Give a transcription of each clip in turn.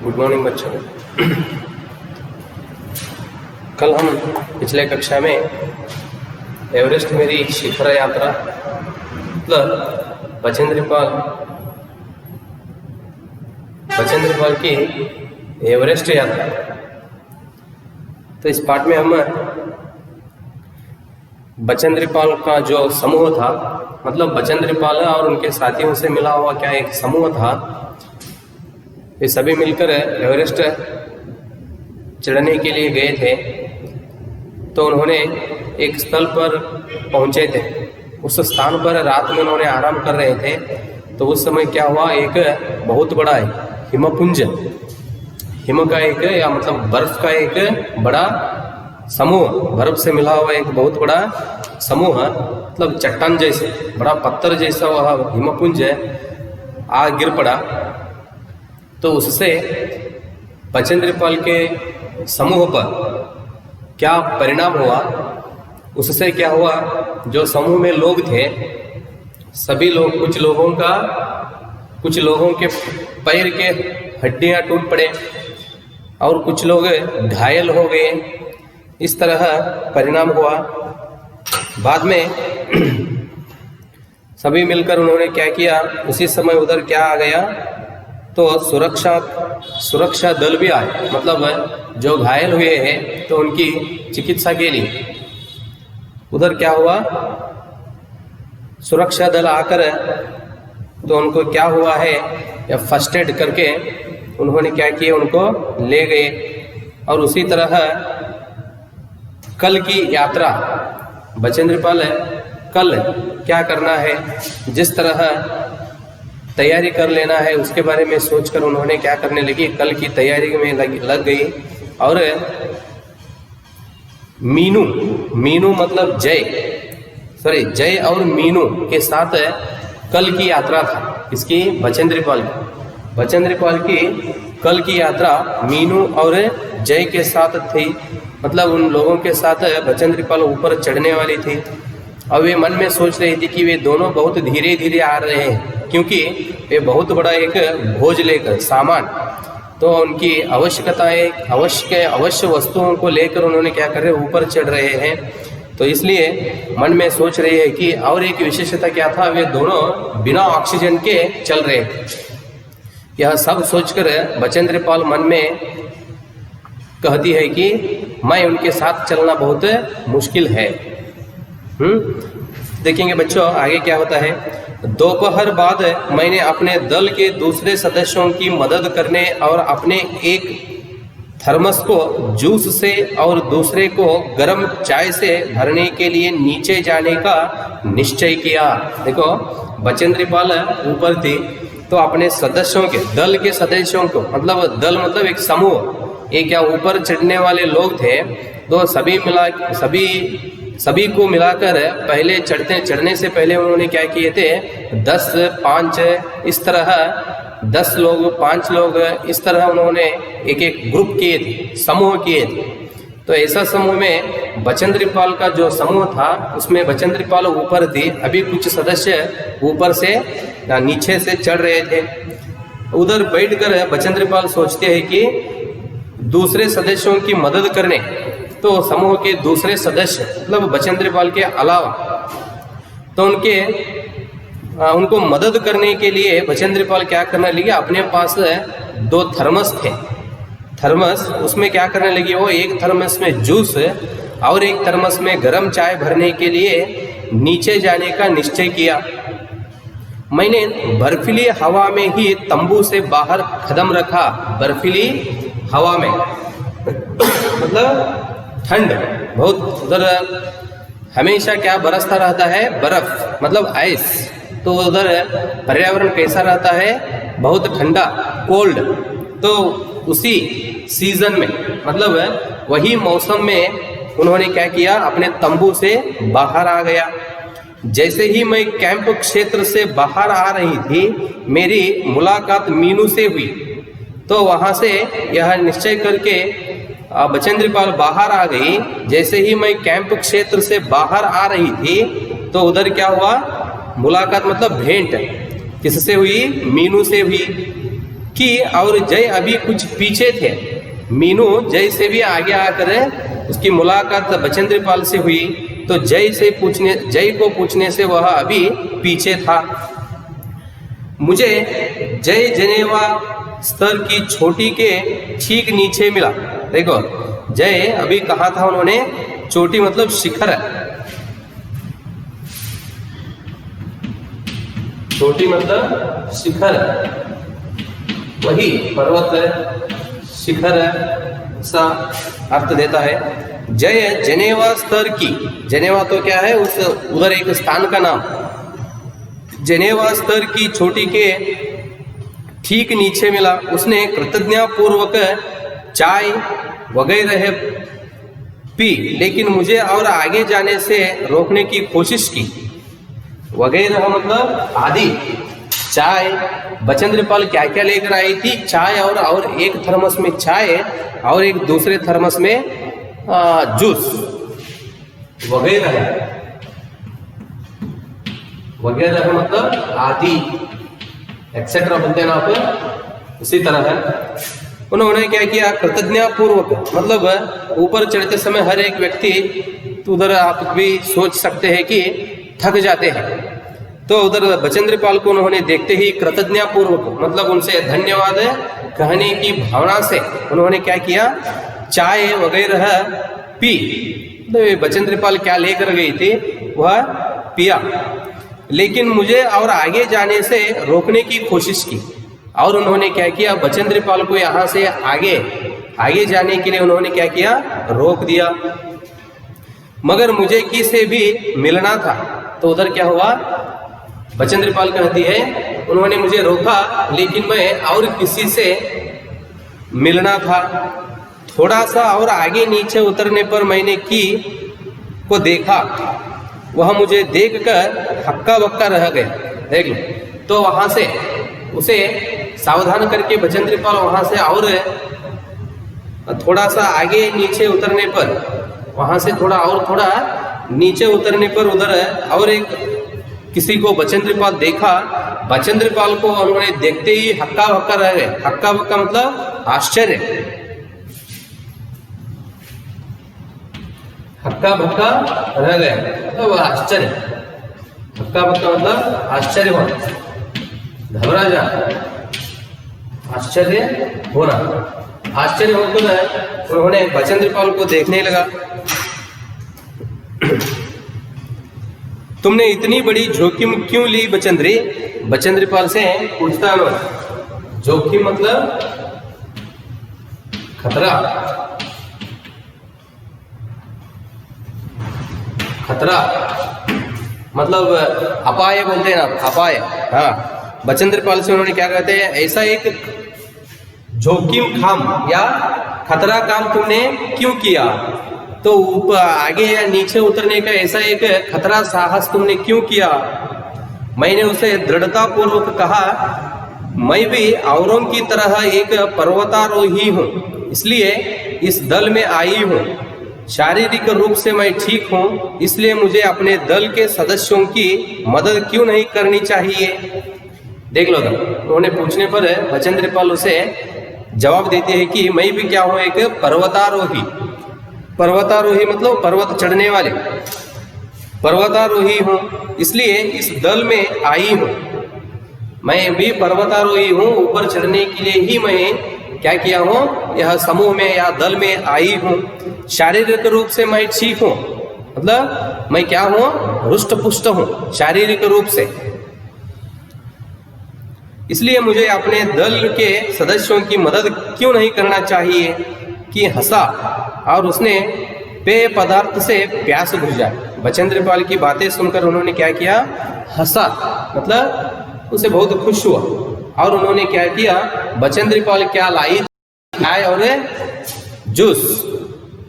Good morning बच्चों। कल हम पिछले कक्षा में एवरेस्ट मेरी शिखर यात्रा मतलब बचेंद्र पाल की एवरेस्ट यात्रा, तो इस पाठ में हम बचेंद्र पाल का जो समूह था, मतलब बचेंद्र पाल और उनके साथियों से मिला हुआ क्या एक समूह था, ये सभी मिलकर एवरेस्ट चढ़ने के लिए गए थे। तो उन्होंने एक स्थल पर पहुंचे थे। उस स्थान पर रात में उन्होंने आराम कर रहे थे। तो उस समय क्या हुआ, एक बहुत बड़ा हिमपुंज, हिम का एक या मतलब बर्फ का एक बड़ा समूह, बर्फ से मिला हुआ एक बहुत बड़ा समूह, मतलब चट्टान जैसे बड़ा पत्थर जैसा वह हिमपुंज आ गिर पड़ा। तो उससे बचेंद्र पाल के समूह पर क्या परिणाम हुआ, उससे क्या हुआ, जो समूह में लोग थे सभी लोग, कुछ लोगों के पैर के हड्डियां टूट पड़े और कुछ लोग घायल हो गए। इस तरह परिणाम हुआ। बाद में सभी मिलकर उन्होंने क्या किया, उसी समय उधर क्या आ गया, तो सुरक्षा दल भी आए, मतलब जो घायल हुए हैं तो उनकी चिकित्सा के लिए उधर क्या हुआ, सुरक्षा दल आकर तो उनको क्या हुआ है या फर्स्ट एड करके उन्होंने क्या किया, उनको ले गए। और उसी तरह कल की यात्रा बचेंद्र पाल कल क्या करना है, जिस तरह तैयारी कर लेना है उसके बारे में सोचकर उन्होंने क्या करने लगी, कल की तैयारी में लग गई। और मीनू मतलब जय और मीनू के साथ कल की यात्रा था। इसकी बचेंद्र पाल की कल की यात्रा मीनू और जय के साथ थी, मतलब उन लोगों के साथ बचेंद्र पाल ऊपर चढ़ने वाली थी। और वे मन में सोच रही थी कि वे दोनों बहुत धीरे धीरे आ रहे हैं, क्योंकि वे बहुत बड़ा एक भोज लेकर सामान, तो उनकी अवश्य वस्तुओं को लेकर उन्होंने क्या कर रहे, ऊपर चढ़ रहे हैं। तो इसलिए मन में सोच रही है कि, और एक विशेषता क्या था, वे दोनों बिना ऑक्सीजन के चल रहे थे। यह सब सोचकर बचेंद्र पाल मन में कहती है कि मैं उनके साथ चलना बहुत मुश्किल है। देखेंगे बच्चों आगे क्या होता है। दोपहर बाद मैंने अपने दल के दूसरे सदस्यों की मदद करने और अपने एक थर्मस को जूस से और दूसरे को गर्म चाय से भरने के लिए नीचे जाने का निश्चय किया। देखो बचेंद्र पाल ऊपर थी, तो अपने सदस्यों के, दल के सदस्यों को, मतलब दल मतलब एक समूह, एक या ऊपर चढ़ने वाले लोग थे, तो सभी को मिलाकर पहले चढ़ने से पहले उन्होंने क्या किए थे, 10, 5 इस तरह 10 लोग, 5 लोग इस तरह उन्होंने एक ग्रुप किए थे, समूह किए थे। तो ऐसा समूह में बचेंद्र पाल का जो समूह था उसमें बचेंद्र पाल ऊपर थी, अभी कुछ सदस्य ऊपर से नीचे से चढ़ रहे थे। उधर बैठकर बचेंद्र पाल सोचते हैं कि दूसरे सदस्यों की मदद करने, तो समूह के दूसरे सदस्य मतलब बचेंद्र पाल के अलावा, तो उनको मदद करने के लिए बचेंद्र पाल क्या करने लगे, अपने पास 2 थर्मस थे, थर्मस उसमें क्या करने लगी, वो एक थर्मस में जूस और एक थर्मस में गर्म चाय भरने के लिए नीचे जाने का निश्चय किया। मैंने बर्फीली हवा में ही तंबू से बाहर कदम रखा। बर्फीली हवा में मतलब ठंड, बहुत उधर हमेशा क्या बरसता रहता है, बर्फ मतलब आइस। तो उधर पर्यावरण कैसा रहता है, बहुत ठंडा, कोल्ड। तो उसी सीजन में, मतलब वही मौसम में उन्होंने क्या किया, अपने तंबू से बाहर आ गया। जैसे ही मैं कैंप क्षेत्र से बाहर आ रही थी, मेरी मुलाकात मीनू से हुई। तो वहां से यह निश्चय करके बचेंद्र पाल बाहर आ गई। जैसे ही मैं कैंप क्षेत्र से बाहर आ रही थी, तो उधर क्या हुआ, मुलाकात मतलब भेंट किससे हुई, मीनू से हुई। कि और जय अभी कुछ पीछे थे। मीनू जय से भी आगे आकर उसकी मुलाकात बचेंद्र पाल से हुई, तो जय को पूछने से वह अभी पीछे था। मुझे जय जनेवा स्तर की चोटी के ठीक नीचे मिला। देखो जय अभी कहा था उन्होंने, चोटी मतलब शिखर है, चोटी मतलब शिखर, वही पर्वत शिखर सा अर्थ देता है। जय जनेवा स्तर की, जनेवा तो क्या है, उस उधर एक स्थान का नाम। जनेवा स्तर की चोटी के ठीक नीचे मिला। उसने कृतज्ञता पूर्वक चाय वगैरह पी, लेकिन मुझे और आगे जाने से रोकने की कोशिश की। वगैरह मतलब आदि। चाय बचेंद्र पाल क्या क्या लेकर आई थी, चाय और एक थर्मस में चाय और एक दूसरे थर्मस में जूस वगैरह। वगैरह मतलब आदि एक्सेट्रा बोलते हैं ना आप, उसी तरह है। उन्होंने क्या किया, कृतज्ञता पूर्वक मतलब ऊपर चढ़ते समय हर एक व्यक्ति, तो उधर आप भी सोच सकते हैं कि थक जाते हैं, तो उधर बचेंद्र पाल को उन्होंने देखते ही कृतज्ञता पूर्वक मतलब उनसे धन्यवाद कहने की भावना से उन्होंने क्या किया, चाय वगैरह पी। तो बचेंद्र पाल क्या लेकर गई थी वह पिया, लेकिन मुझे और आगे जाने से रोकने की कोशिश की। और उन्होंने क्या किया, बचेंद्र पाल को यहाँ से आगे जाने के लिए उन्होंने क्या किया, रोक दिया। मगर मुझे किसी भी मिलना था, तो उधर क्या हुआ, बचेंद्र पाल कहती है उन्होंने मुझे रोका, लेकिन मैं और किसी से मिलना था। थोड़ा सा और आगे नीचे उतरने पर मैंने को देखा, वह मुझे देखकर हक्का बक्का रह गया। देख लो, तो वहां से उसे सावधान करके बचेंद्र पाल वहां से और थोड़ा सा आगे नीचे उतरने पर, वहां से थोड़ा नीचे उतरने पर उधर और एक किसी को बचेंद्र पाल देखा। बचेंद्र पाल को उन्होंने देखते ही हक्का बक्का रह गए। हक्का बक्का मतलब आश्चर्य, हक्का बक्का रह गए मतलब आश्चर्य। हक्का बक्का मतलब आश्चर्य होना, घबरा जाना, आश्चर्य होना। आश्चर्य होकर उन्होंने बचेंद्र पाल को देखने लगा। तुमने इतनी बड़ी जोखिम क्यों ली बचेंद्री? बचेंद्र पाल से पूछता है। जोखिम मतलब खतरा, खतरा मतलब अपाय बोलते हैं ना, अपाय। हाँ, बचेंद्र पाल से उन्होंने क्या कहते हैं, ऐसा एक जोखिम काम या खतरा काम तुमने क्यों किया? तो ऊपर आगे या नीचे उतरने का ऐसा एक खतरा साहस तुमने क्यों किया? मैंने उसे दृढ़ता पूर्वक कहा, मैं भी औरों की तरह एक पर्वतारोही हूँ, इसलिए इस दल में आई हूँ। शारीरिक रूप से मैं ठीक हूँ, इसलिए मुझे अपने दल के सदस्यों की मदद क्यों नहीं करनी चाहिए? देख लो, उन्होंने पूछने पर बचेंद्र पाल उसे जवाब देते हैं कि मैं भी क्या हूँ, एक पर्वतारोही। पर्वतारोही मतलब पर्वत चढ़ने वाले, पर्वतारोही हूँ, इसलिए इस दल में आई हूँ। मैं भी पर्वतारोही हूँ, ऊपर चढ़ने के लिए ही मैं क्या किया हूँ, यह समूह में या दल में आई हूँ। शारीरिक रूप से मैं ठीक हूँ, मतलब मैं क्या हूँ, रुष्ट पुष्ट हूँ शारीरिक रूप से, इसलिए मुझे अपने दल के सदस्यों की मदद क्यों नहीं करना चाहिए? कि हंसा और उसने पेय पदार्थ से प्यास बुझ जाए। बचेंद्र पाल की बातें सुनकर उन्होंने क्या किया, हंसा, मतलब उसे बहुत खुश हुआ। और उन्होंने क्या किया, बचेंद्र पाल क्या लाई, चाय और जूस,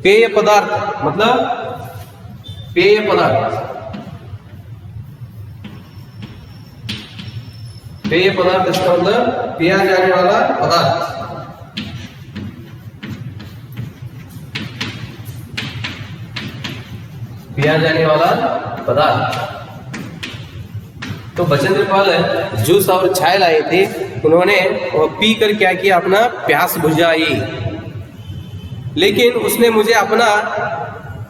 पेय पदार्थ मतलब पेय पदार्थ, पेय पदार्थ इसका मतलब पिया जाने वाला पदार्थ। पिया जाने वाला पदार्थ। तो बचेंद्र पाल जूस और चाय लाए थे। उन्होंने पी कर क्या किया, अपना प्यास बुझाई। लेकिन उसने मुझे अपना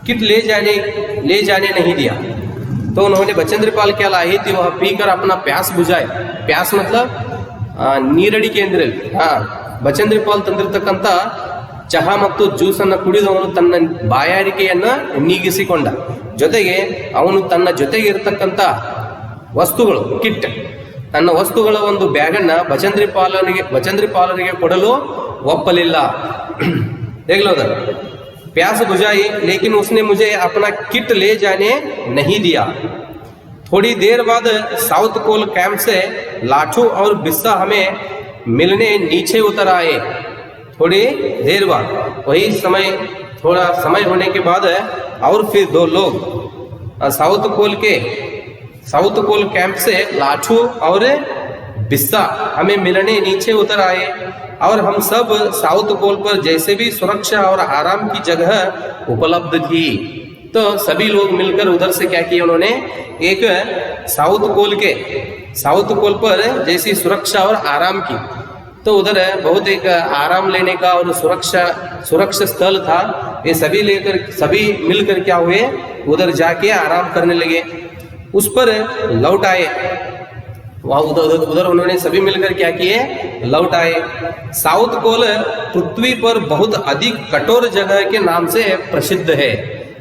किट ले जाने नहीं दिया। तो उन्होंने बचेंद्रपाल क्या लाई थी, वह पीकर अपना प्यास बुझाए। प्यास मतलब ನೀರಡಿ ಕೇಂದ್ರ, ಬಚೇಂದ್ರಪಾಲ್ ತಂದಿರತಕ್ಕಂಥ ಚಹಾ ಮತ್ತು ಜ್ಯೂಸನ್ನು ಕುಡಿದು ಅವನು ತನ್ನ ಬಾಯಾರಿಕೆಯನ್ನು ನೀಗಿಸಿಕೊಂಡ. ಜೊತೆಗೆ ಅವನು ತನ್ನ ಜೊತೆಗೆ ಇರತಕ್ಕಂಥ ವಸ್ತುಗಳು, ಕಿಟ್, ತನ್ನ ವಸ್ತುಗಳ ಒಂದು ಬ್ಯಾಗನ್ನು ಬಚೇಂದ್ರಪಾಲನಿಗೆ ಕೊಡಲು ಒಪ್ಪಲಿಲ್ಲ. देख लो उधर, प्यास बुझाई लेकिन उसने मुझे अपना किट ले जाने नहीं दिया। थोड़ी देर बाद साउथ कोल कैंप से लाठू और बिस्सा हमें मिलने नीचे उतर आए। थोड़ी देर बाद, वही समय, थोड़ा समय होने के बाद और फिर दो लोग साउथ कोल कैंप से लाठू और बिस्सा हमें मिलने नीचे उतर आए और हम सब साउथ पोल पर जैसे भी सुरक्षा और आराम की जगह उपलब्ध थी। तो सभी लोग मिलकर उधर से क्या किया, उन्होंने एक साउथ पोल पर जैसी सुरक्षा और आराम की। तो उधर बहुत एक आराम लेने का और सुरक्षा स्थल था। ये सभी मिलकर क्या हुए, उधर जाके आराम करने लगे। उस पर लौट आए, वहाँ उधर उन्होंने सभी मिलकर क्या किए, लौट आए। साउथ कोल पृथ्वी पर बहुत अधिक कठोर जगह के नाम से प्रसिद्ध है।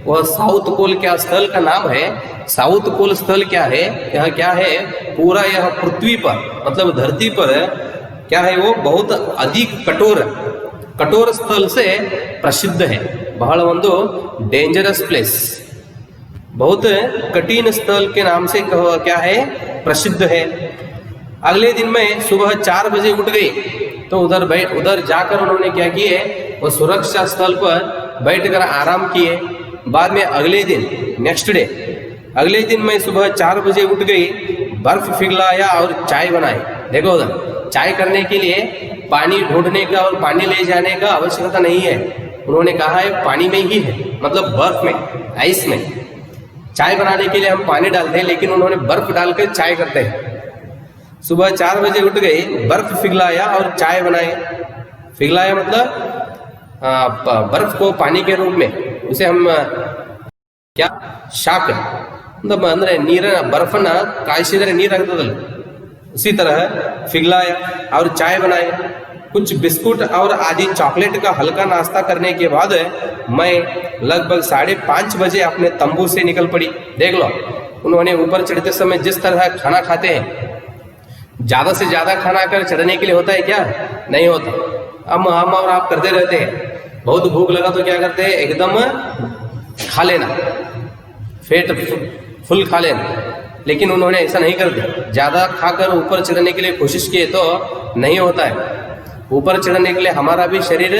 वह साउथ कोल क्या स्थल का नाम है, साउथ कोल स्थल क्या है, यह क्या है, पूरा यह पृथ्वी पर मतलब धरती पर क्या है, वो बहुत अधिक कठोर स्थल से प्रसिद्ध है। बहಳ ಒಂದು डेंजरस प्लेस, बहुत कठिन स्थल के नाम से क्या है, प्रसिद्ध है। अगले दिन में सुबह 4 बजे उठ गई। तो उधर जाकर उन्होंने क्या किए, वो सुरक्षा स्थल पर बैठकर आराम किए। बाद में अगले दिन, नेक्स्ट डे, अगले दिन मैं सुबह 4 बजे उठ गई, बर्फ पिघलाया और चाय बनाई। देखो उधर चाय करने के लिए पानी ढूंढने का और पानी ले जाने का आवश्यकता नहीं है। उन्होंने कहा है पानी में ही है, मतलब बर्फ में, आइस में। चाय बनाने के लिए हम पानी डालते हैं, लेकिन उन्होंने बर्फ डालकर चाय करते हैं। सुबह 4 बजे उठ गई, बर्फ पिघलाया और चाय बनाई। पिघलाया मतलब बर्फ को पानी के रूप में, उसे हम क्या ಶಾಖ मतलब ಅಂದ್ರೆ ನೀರಿನ बर्फನ ಕಾಯಿಸಿದರೆ ನೀರಾಗ್ತದಲ್ಲ, उसी तरह पिघलाया और चाय बनाई। कुछ बिस्कुट और आदि चॉकलेट का हल्का नाश्ता करने के बाद मैं लगभग 5:30 बजे अपने तंबू से निकल पड़ी। देख लो, उन्होंने ऊपर चढ़ते समय जिस तरह खाना खाते हैं, ज़्यादा से ज़्यादा खाना कर चढ़ने के लिए होता है क्या, नहीं होता। हम और आप करते रहते हैं, बहुत भूख लगा तो क्या करते हैं, एकदम खा लेना, पेट फुल खा लेना। लेकिन उन्होंने ऐसा नहीं कर दिया, ज़्यादा खाकर ऊपर चढ़ने के लिए कोशिश किए तो नहीं होता है। ऊपर चढ़ने के लिए हमारा भी शरीर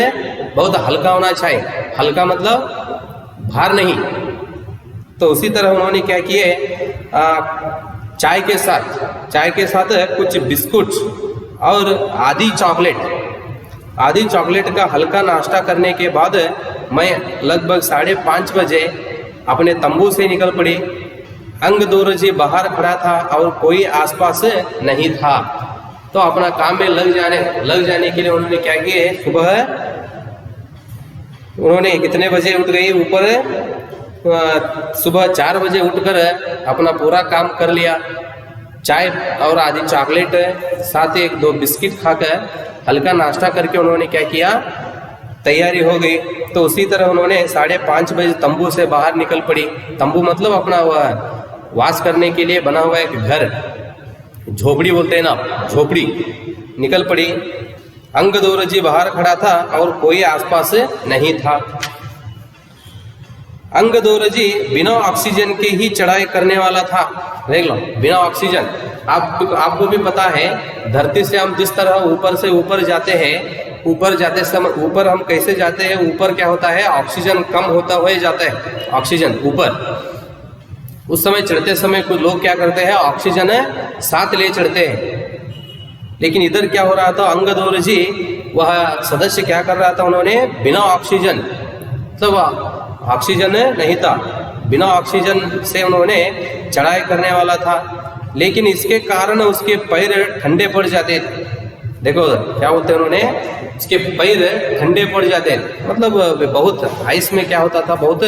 बहुत हल्का होना चाहिए। हल्का मतलब भार नहीं। तो उसी तरह उन्होंने क्या किए, चाय के साथ कुछ बिस्कुट और आदि चॉकलेट का हल्का नाश्ता करने के बाद मैं लगभग 5:30 बजे अपने तंबू से निकल पड़ी। अंगदोरजी बाहर खड़ा था और कोई आसपास नहीं था। तो अपना काम में लग जाने के लिए उन्होंने क्या किए, सुबह उन्होंने कितने बजे उठ गई, ऊपर सुबह 4 बजे उठकर अपना पूरा काम कर लिया। चाय और आदि चॉकलेट साथ 1-2 बिस्किट खाकर हल्का नाश्ता करके उन्होंने क्या किया, तैयारी हो गई। तो उसी तरह उन्होंने 5:30 बजे तंबू से बाहर निकल पड़ी। तंबू मतलब अपना वास करने के लिए बना हुआ एक घर, झोपड़ी बोलते हैं ना, झोपड़ी। निकल पड़ी। अंगदोरजी बाहर खड़ा था और कोई आसपास नहीं था। अंगदोरजी बिना ऑक्सीजन के ही चढ़ाई करने वाला था। देख लो, बिना ऑक्सीजन, आपको भी पता है, धरती से हम जिस तरह ऊपर से ऊपर जाते हैं, ऊपर जाते समय ऊपर हम कैसे जाते हैं, ऊपर क्या होता है, ऑक्सीजन कम होता हुआ जाता है, ऑक्सीजन ऊपर। उस समय चढ़ते समय कुछ लोग क्या करते हैं, ऑक्सीजन साथ ले चढ़ते हैं। लेकिन इधर क्या हो रहा था, अंगदोरजी वह सदस्य क्या कर रहा था, उन्होंने बिना ऑक्सीजन, मतलब ऑक्सीजन नहीं था, बिना ऑक्सीजन से उन्होंने चढ़ाई करने वाला था। लेकिन इसके कारण उसके पैर ठंडे पड़ जाते थे। देखो क्या बोलते हैं उन्होंने, उसके पैर ठंडे पड़ जाते हैं, मतलब बहुत आइस में क्या होता था, बहुत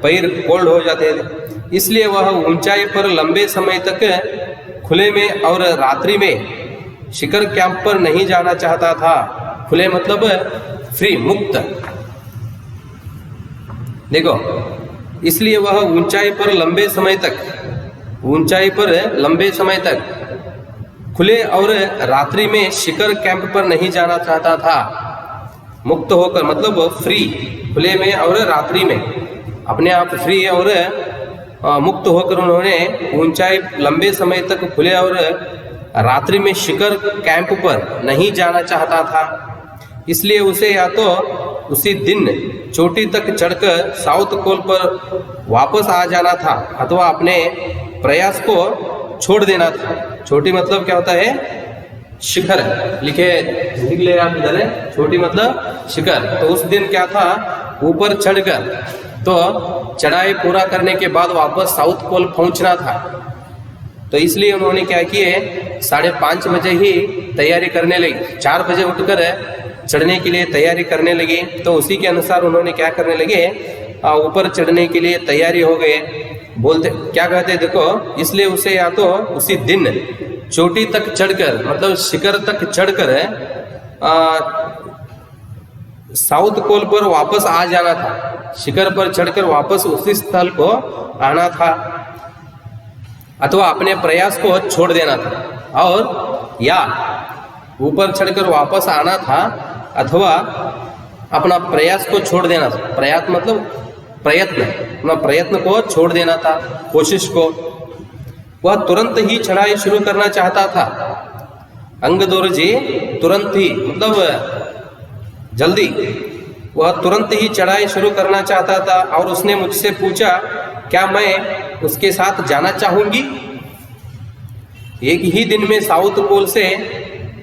पैर कोल्ड हो जाते थे। इसलिए वह ऊंचाई पर लंबे समय तक खुले में और रात्रि में शिखर कैंप पर नहीं जाना चाहता था। खुले मतलब फ्री, मुक्त। देखो, इसलिए वह ऊंचाई पर लंबे समय तक खुले और रात्रि में शिखर कैंप पर नहीं जाना चाहता था। मुक्त होकर मतलब फ्री, खुले में और रात्रि में, अपने आप फ्री और मुक्त होकर उन्होंने ऊंचाई लंबे समय तक खुले और रात्रि में शिखर कैंप पर नहीं जाना चाहता था। इसलिए उसे या तो उसी दिन चोटी तक चढ़कर साउथ पोल पर वापस आ जाना था, अथवा अपने प्रयास को छोड़ देना था। छोटी मतलब क्या होता है, शिखर, लिख ले आप इधर है, छोटी मतलब शिखर। तो उस दिन क्या था, ऊपर चढ़कर तो चढ़ाई पूरा करने के बाद वापस साउथ पोल पहुंचना था। तो इसलिए उन्होंने क्या किए, 5:30 बजे ही तैयारी करने लगे, 4 बजे उठकर चढ़ने के लिए तैयारी करने लगे। तो उसी के अनुसार उन्होंने क्या करने लगे, ऊपर चढ़ने के लिए तैयारी हो गए। बोलते क्या कहते, देखो, इसलिए उसे या तो उसी दिन चोटी तक चढ़कर मतलब शिखर तक चढ़कर साउथ पोल पर वापस आ जाना था। शिखर पर चढ़कर वापस उसी स्थल को आना था, अथवा अपने प्रयास को छोड़ देना था। और या ऊपर चढ़कर वापस आना था, अथवा अपना प्रयास को छोड़ देना था। प्रयास मतलब प्रयत्न, अपना प्रयत्न को छोड़ देना था, कोशिश को। वह तुरंत ही चढ़ाई शुरू करना चाहता था। अंगदोर जी तुरंत ही मतलब जल्दी, वह तुरंत ही चढ़ाई शुरू करना चाहता था। और उसने मुझसे पूछा, क्या मैं उसके साथ जाना चाहूंगी? एक ही दिन में साउथ पोल से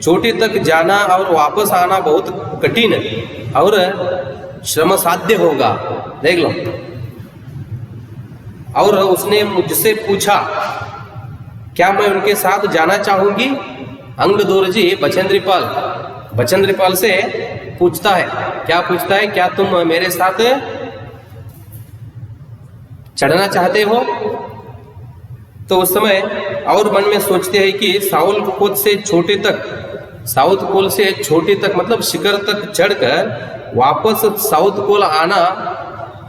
चोटी तक जाना और वापस आना बहुत कठिन और श्रम साध्य होगा, देख लो। और उसने मुझसे पूछा, क्या मैं उनके साथ जाना चाहूंगी? अंगदोर जी बचेंद्रीपाल से पूछता है, क्या पूछता है, क्या तुम मेरे साथ चढ़ना चाहते हो? तो उस समय और मन में सोचते हैं कि साउथ पोल से छोटी तक मतलब शिखर तक चढ़कर वापस साउथ पोल आना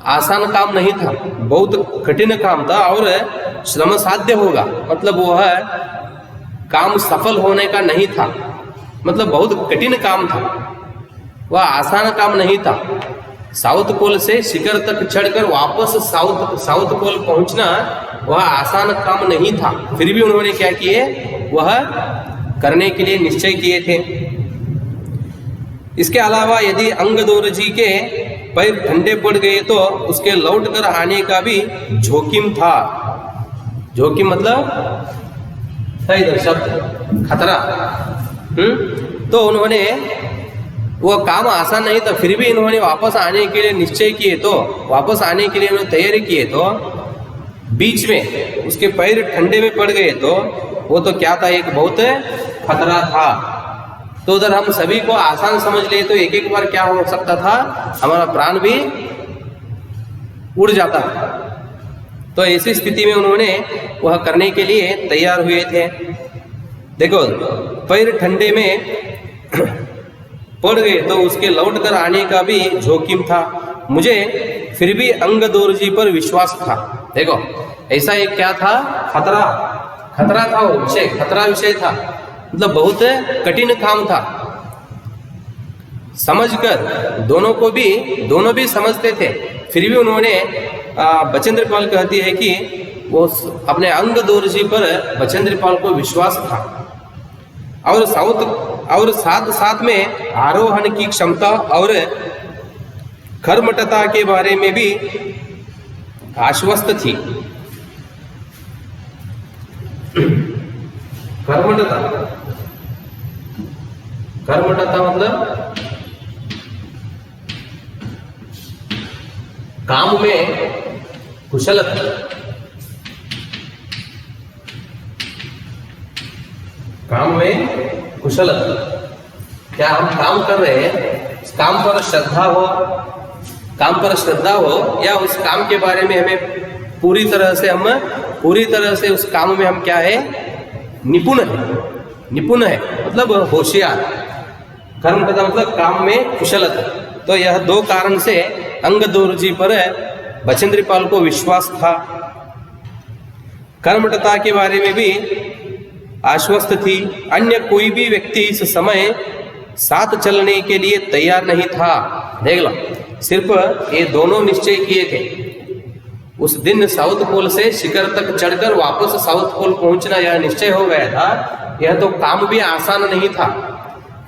आसान काम नहीं था, बहुत कठिन काम था और श्रम साध्य होगा, मतलब वह काम सफल होने का नहीं था, मतलब बहुत कठिन काम था, वह आसान काम नहीं था। साउथ पोल से शिखर तक चढ़कर वापस साउथ पोल पहुंचना वह आसान काम नहीं था। फिर भी उन्होंने क्या किए, वह करने के लिए निश्चय किए थे। इसके अलावा यदि अंगदोर जी के पैर ठंडे पड़ गए तो उसके लौट कर आने का भी जोखिम था। जोखिम मतलब है इधर शब्द खतरा। तो उन्होंने, वो काम आसान नहीं था, फिर भी इन्होंने वापस आने के लिए निश्चय किए, तो वापस आने के लिए उन्होंने तैयारी किए, तो बीच में उसके पैर ठंडे में पड़ गए तो वो तो क्या था, एक बहुत खतरा था। तो उधर हम सभी को आसान समझ लिए तो एक एक बार क्या हो सकता था, हमारा प्राण भी उड़ जाता। तो ऐसी स्थिति में उन्होंने वह करने के लिए तैयार हुए थे। देखो, पैर ठंडे में पड़ गए तो उसके लौट कर आने का भी जोखिम था। मुझे फिर भी अंगदोर जी पर विश्वास था। देखो, ऐसा एक क्या था, खतरा था, वो विषय खतरा विषय था, मतलब बहुत कठिन काम था। समझकर दोनों भी समझते थे, फिर भी उन्होंने बचेंद्रपाल कहती है कि वो अपने अंगदोर जी पर बचेंद्रपाल को विश्वास था और साथ में आरोहण की क्षमता और कर्मठता के बारे में भी आश्वस्त थी। कर्मठता मतलब काम में कुशलता, काम में कुशलता, क्या हम काम कर रहे हैं, उस काम पर श्रद्धा हो, काम पर श्रद्धा हो, या उस काम के बारे में हमें पूरी तरह से उस काम में हम क्या है, निपुण है मतलब होशियार। कर्मठता मतलब काम में कुशलता। तो यह दो कारण से अंगदोर जी पर बचेंद्रीपाल को विश्वास था। कर्मठता के बारे में भी आश्वस्त थी। अन्य कोई भी व्यक्ति इस समय साथ चलने के लिए तैयार नहीं था। देख लो, सिर्फ ये दोनों निश्चय किए थे। उस दिन साउथ पोल से शिखर तक चढ़कर वापस साउथ पोल पहुंचना यह निश्चय हो गया था। यह तो काम भी आसान नहीं था।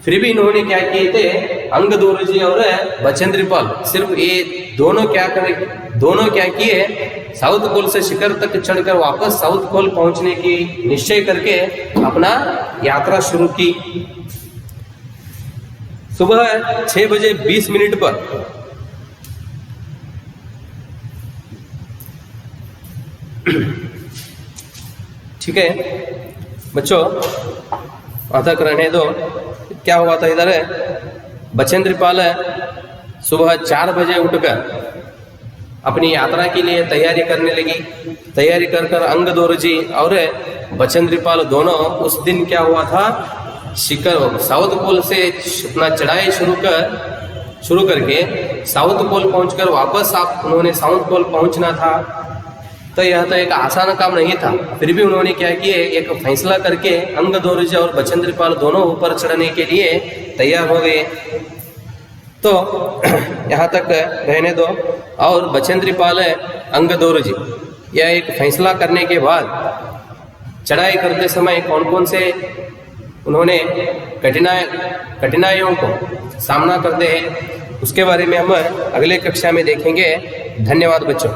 फिर भी इन्होंने क्या किए थे, अंगदोर जी और बचेंद्रीपाल, सिर्फ ये दोनों क्या किए, साउथ पोल से शिखर तक चढ़कर वापस साउथ पोल पहुंचने की निश्चय करके अपना यात्रा शुरू की। सुबह 6:20 पर ठीक है बच्चों, वहां तक रहने दो। क्या हुआ था इधर, बचेंद्रीपाल सुबह 4 बजे उठकर अपनी यात्रा के लिए तैयारी करने लगी। तैयारी कर अंगदोर जी और बचेंद्रीपाल दोनों, उस दिन क्या हुआ था, शिखर साउथ पोल से अपना चढ़ाई शुरू करके साउथ पोल पहुंचकर वापस उन्होंने साउथ पोल पहुंचना था। तो यह तो एक आसान काम नहीं था। फिर भी उन्होंने क्या किए, एक फैसला करके अंगदोर जी और बचेंद्रीपाल दोनों ऊपर चढ़ने के लिए तैयार हो गए। तो यहाँ तक रहने दो। और बचेंद्रीपाल अंगदोर जी यह एक फैसला करने के बाद चढ़ाई करते समय कौन कौन से उन्होंने कठिनाइयों को सामना करते हैं, उसके बारे में हम अगले कक्षा में देखेंगे। धन्यवाद बच्चों।